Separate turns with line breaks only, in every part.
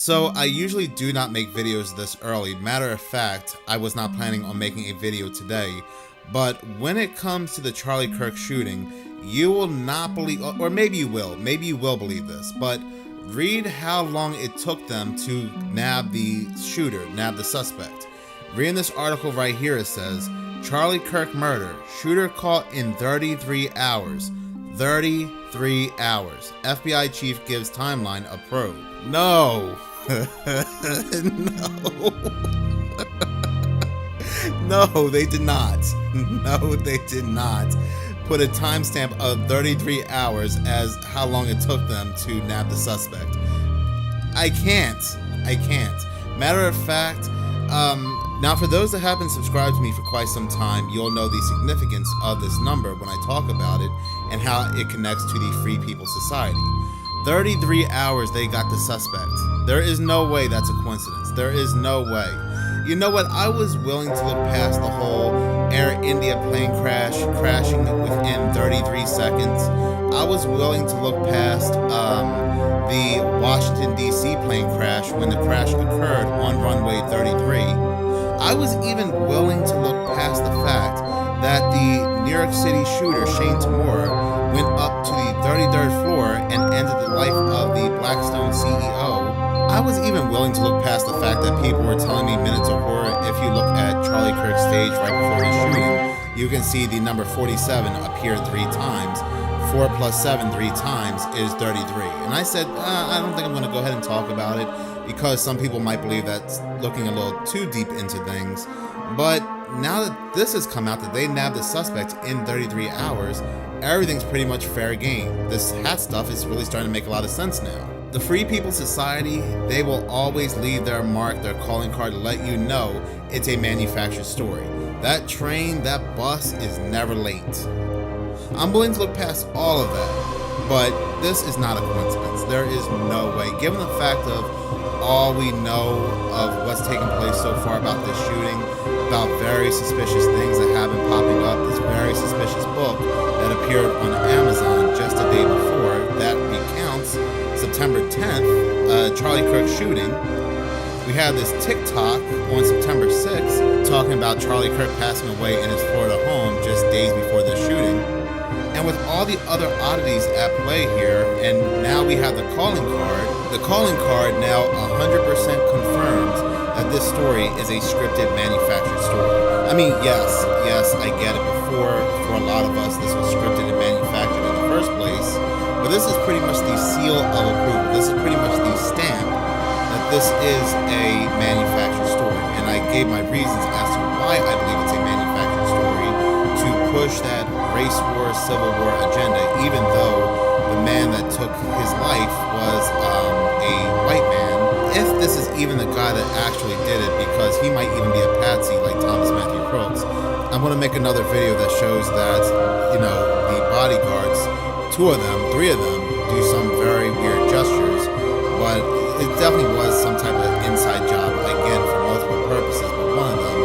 So I usually do not make videos this early. Matter of fact, I was not planning on making a video today. But when it comes to the Charlie Kirk shooting, you will not believe, or maybe you will believe this, but read how long it took them to nab the shooter, nab the suspect. Reading this article right here, it says, Charlie Kirk murder, shooter caught in 33 hours. 33 hours. FBI chief gives timeline of probe. No. No, they did not. No, they did not put a timestamp of 33 hours as how long it took them to nab the suspect. I can't. Matter of fact, now for those that have been subscribed to me for quite some time, you'll know the significance of this number when I talk about it and how it connects to the Free People Society. 33 hours they got the suspect. There is no way that's a coincidence. There is no way. You know what? I was willing to look past the whole Air India plane crashing within 33 seconds. I was willing to look past the Washington, D.C. plane crash when the crash occurred on runway 33. I was even willing to look past the fact that the New York City shooter, Shane Tamura, went up to the 33rd floor and ended the life of the Blackstone CEO. I was even willing to look past the fact that people were telling me minutes of horror. If you look at Charlie Kirk's stage right before his shooting, you can see the number 47 appear 3 times. 4 plus 7 3 times is 33. And I said, I don't think I'm going to go ahead and talk about it because some people might believe that's looking a little too deep into things. But now that this has come out that they nabbed the suspect in 33 hours, everything's pretty much fair game. This hat stuff is really starting to make a lot of sense now. The Free People Society, they will always leave their mark, their calling card to let you know it's a manufactured story. That train, that bus is never late. I'm willing to look past all of that, but this is not a coincidence. There is no way. Given the fact of all we know of what's taken place so far about this shooting, about very suspicious things that have been popping up, this very suspicious book that appeared on Amazon just a day before that recounts September 10th, Charlie Kirk shooting. We had this TikTok on September 6th talking about Charlie Kirk passing away in his Florida home just days before the shooting. And with all the other oddities at play here, and now we have the calling card. The calling card now 100% confirms that this story is a scripted, manufactured story. I mean, yes, I get it. Before, for a lot of us, this was scripted and manufactured in the first place. But this is pretty much the seal of approval. This is pretty much the stamp that this is a manufactured story. And I gave my reasons as to why I believe it's a manufactured story to push that race war, civil war agenda, even though the man that took his life was a white man. If this is even the guy that actually did it, because he might even be a patsy like Thomas Matthew Crooks, I'm going to make another video that shows that, you know, the bodyguards, 2 of them, 3 of them, do some very weird gestures, but it definitely was some type of inside job, again, for multiple purposes, but one of them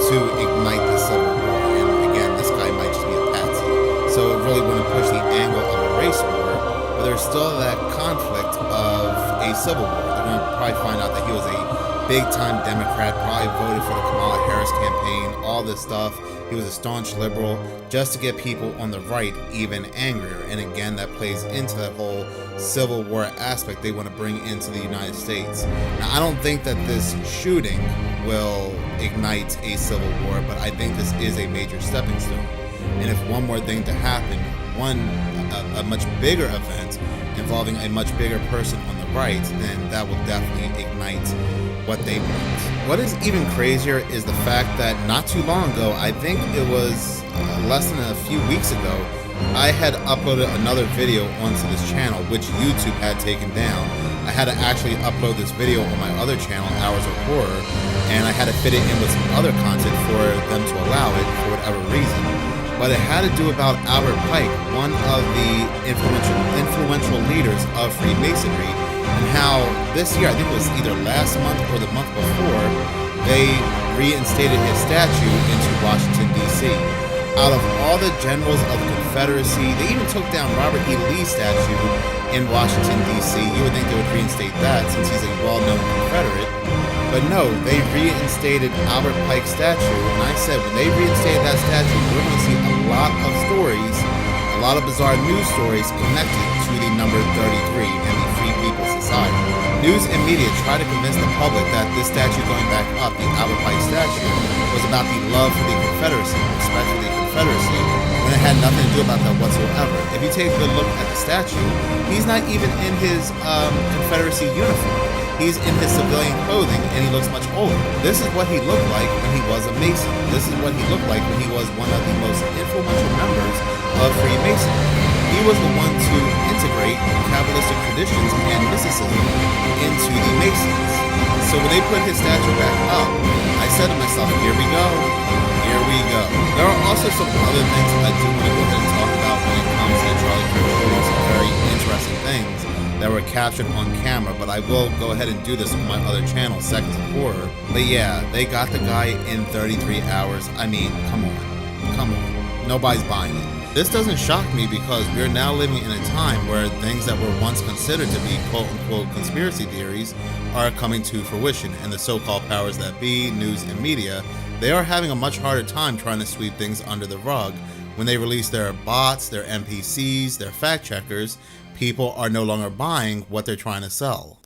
to ignite the civil war. And again, this guy might just be a patsy. So it really wouldn't push the angle of a race war, but there's still that conflict of a civil war. They're going to probably find out that he was a big-time Democrat, probably voted for the Kamala Harris campaign, all this stuff. He was a staunch liberal, just to get people on the right even angrier. And again, that plays into that whole Civil War aspect they want to bring into the United States. Now, I don't think that this shooting will ignite a civil war, but I think this is a major stepping stone. And if one more thing to happen, a much bigger event involving a much bigger person on the right, then that will definitely ignite what they want. What is even crazier is the fact that not too long ago, I think it was less than a few weeks ago, I had uploaded another video onto this channel, which YouTube had taken down. I had to actually upload this video on my other channel, Hours of Horror, and I had to fit it in with some other content for them to allow it for whatever reason. But it had to do about Albert Pike, one of the influential leaders of Freemasonry, and how this year, I think it was either last month or the month before, they reinstated his statue into Washington, D.C. Out of all the generals of the Confederacy, they even took down Robert E. Lee's statue in Washington, D.C. You would think they would reinstate that since he's a well-known Confederate. But no, they reinstated Albert Pike's statue. And I said, when they reinstated that statue, we're going to see a lot of stories, a lot of bizarre news stories connected to the number 33 and the Free People's Society. News and media try to convince the public that this statue going back up, the Albert Pike statue, was about the love for the Confederacy, respect for the Confederacy, when it had nothing to do about that whatsoever. If you take a good look at the statue, he's not even in his Confederacy uniform. He's in his civilian clothing and he looks much older. This is what he looked like when he was a Mason. This is what he looked like when he was one of the most influential members of Freemasonry. He was the one to integrate Kabbalistic traditions and mysticism into the Masons. So when they put his statue back up, I said to myself, here we go. Here we go. There are also some other things I do want to go ahead and talk about when it comes to Charlie Kirk shooting, some very interesting things that were captured on camera, but I will go ahead and do this on my other channel, Seconds of Horror. But yeah, they got the guy in 33 hours. I mean, come on. Nobody's buying it. This doesn't shock me because we're now living in a time where things that were once considered to be quote-unquote conspiracy theories are coming to fruition, and the so-called powers that be, news and media, they are having a much harder time trying to sweep things under the rug. When they release their bots, their NPCs, their fact checkers, people are no longer buying what they're trying to sell.